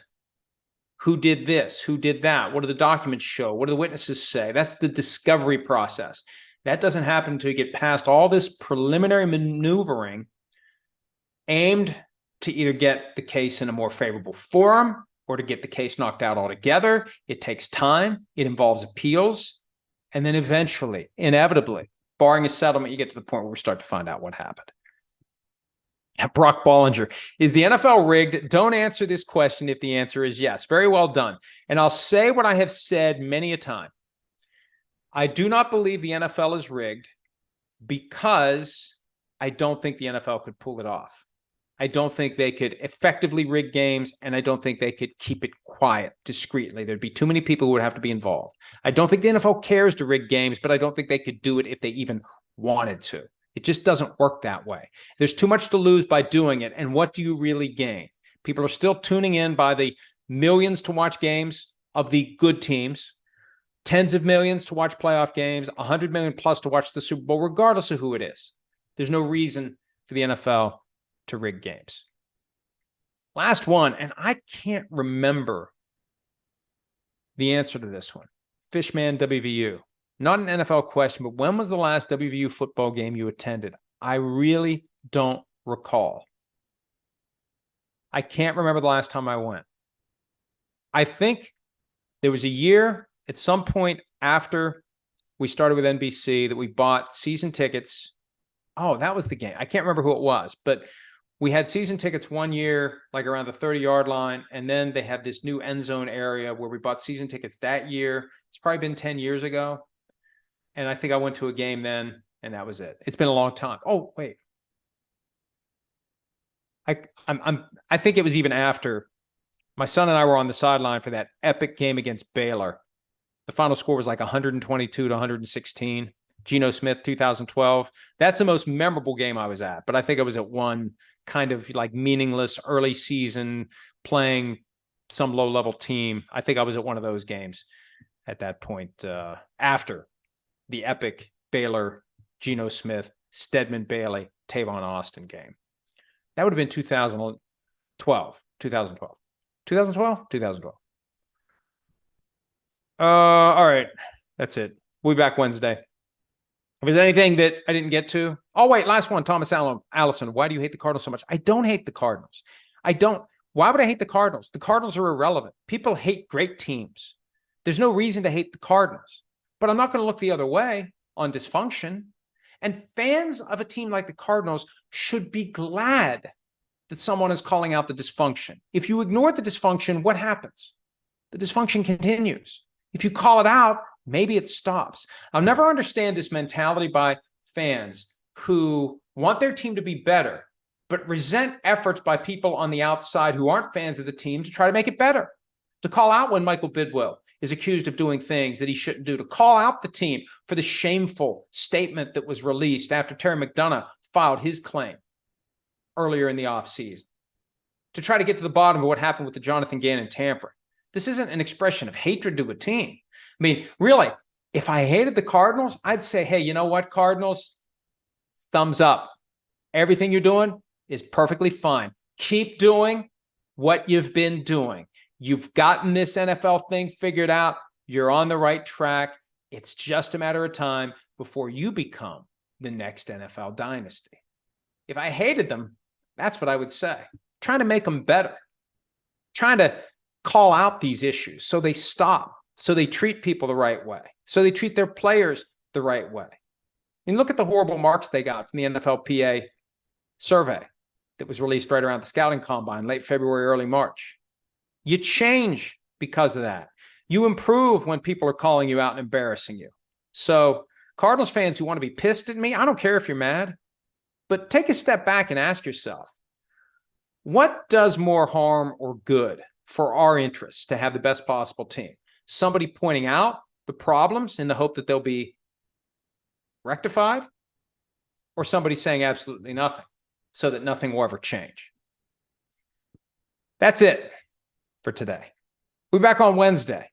Who did this? Who did that? What do the documents show? What do the witnesses say? That's the discovery process. That doesn't happen until you get past all this preliminary maneuvering aimed to either get the case in a more favorable forum or to get the case knocked out altogether. It takes time. It involves appeals. And then eventually, inevitably, barring a settlement, you get to the point where we start to find out what happened. Brock Bollinger, is the NFL rigged? Don't answer this question if the answer is yes. Very well done. And I'll say what I have said many a time. I do not believe the NFL is rigged because I don't think the NFL could pull it off. I don't think they could effectively rig games, and I don't think they could keep it quiet, discreetly. There'd be too many people who would have to be involved. I don't think the NFL cares to rig games, but I don't think they could do it if they even wanted to. It just doesn't work that way. There's too much to lose by doing it, and what do you really gain? People are still tuning in by the millions to watch games of the good teams, tens of millions to watch playoff games, 100 million plus to watch the Super Bowl, regardless of who it is. There's no reason for the NFL to rig games. Last one, and I can't remember the answer to this one. Fishman WVU. Not an NFL question, but when was the last WVU football game you attended? I really don't recall. I can't remember the last time I went. I think there was a year at some point after we started with NBC that we bought season tickets. Oh, that was the game. I can't remember who it was, but we had season tickets one year, like around the 30-yard line, and then they had this new end zone area where we bought season tickets that year. It's probably been 10 years ago. And I think I went to a game then, and that was it. It's been a long time. Oh, wait. I think it was even after. My son and I were on the sideline for that epic game against Baylor. The final score was like 122 to 116. Geno Smith, 2012. That's the most memorable game I was at. But I think I was at one kind of like meaningless early season playing some low-level team. I think I was at one of those games at that point after the epic Baylor, Geno Smith, Stedman Bailey, Tavon Austin game. That would have been 2012. 2012. All right. That's it. We'll be back Wednesday. If there's anything that I didn't get to. Oh, wait. Last one. Thomas Allison. Why do you hate the Cardinals so much? I don't hate the Cardinals. I don't. Why would I hate the Cardinals? The Cardinals are irrelevant. People hate great teams. There's no reason to hate the Cardinals. But I'm not going to look the other way on dysfunction. And fans of a team like the Cardinals should be glad that someone is calling out the dysfunction. If you ignore the dysfunction, what happens? The dysfunction continues. If you call it out, maybe it stops. I'll never understand this mentality by fans who want their team to be better, but resent efforts by people on the outside who aren't fans of the team to try to make it better. To call out when Michael Bidwell is accused of doing things that he shouldn't do. To call out the team for the shameful statement that was released after Terry McDonough filed his claim earlier in the offseason. To try to get to the bottom of what happened with the Jonathan Gannon tampering. This isn't an expression of hatred to a team. I mean, really, if I hated the Cardinals, I'd say, hey, you know what, Cardinals? Thumbs up. Everything you're doing is perfectly fine. Keep doing what you've been doing. You've gotten this NFL thing figured out. You're on the right track. It's just a matter of time before you become the next NFL dynasty. If I hated them, that's what I would say. Trying to make them better. Trying to call out these issues so they stop, so they treat people the right way, so they treat their players the right way. And look at the horrible marks they got from the NFLPA survey that was released right around the scouting combine, late February, early March. You change because of that. You improve when people are calling you out and embarrassing you. So Cardinals fans who want to be pissed at me, I don't care if you're mad, but take a step back and ask yourself, what does more harm or good for our interests to have the best possible team? Somebody pointing out the problems in the hope that they'll be rectified, or somebody saying absolutely nothing so that nothing will ever change? That's it for today. We'll be back on Wednesday,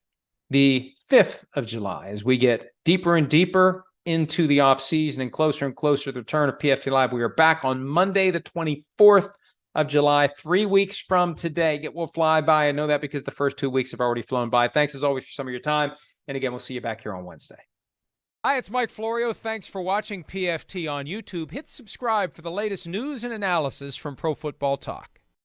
the 5th of July, as we get deeper and deeper into the offseason and closer to the return of PFT Live. We are back on Monday, the 24th of July, 3 weeks from today. It will fly by. I know that because the first 2 weeks have already flown by. Thanks as always for some of your time. And again, we'll see you back here on Wednesday. Hi, it's Mike Florio. Thanks for watching PFT on YouTube. Hit subscribe for the latest news and analysis from Pro Football Talk.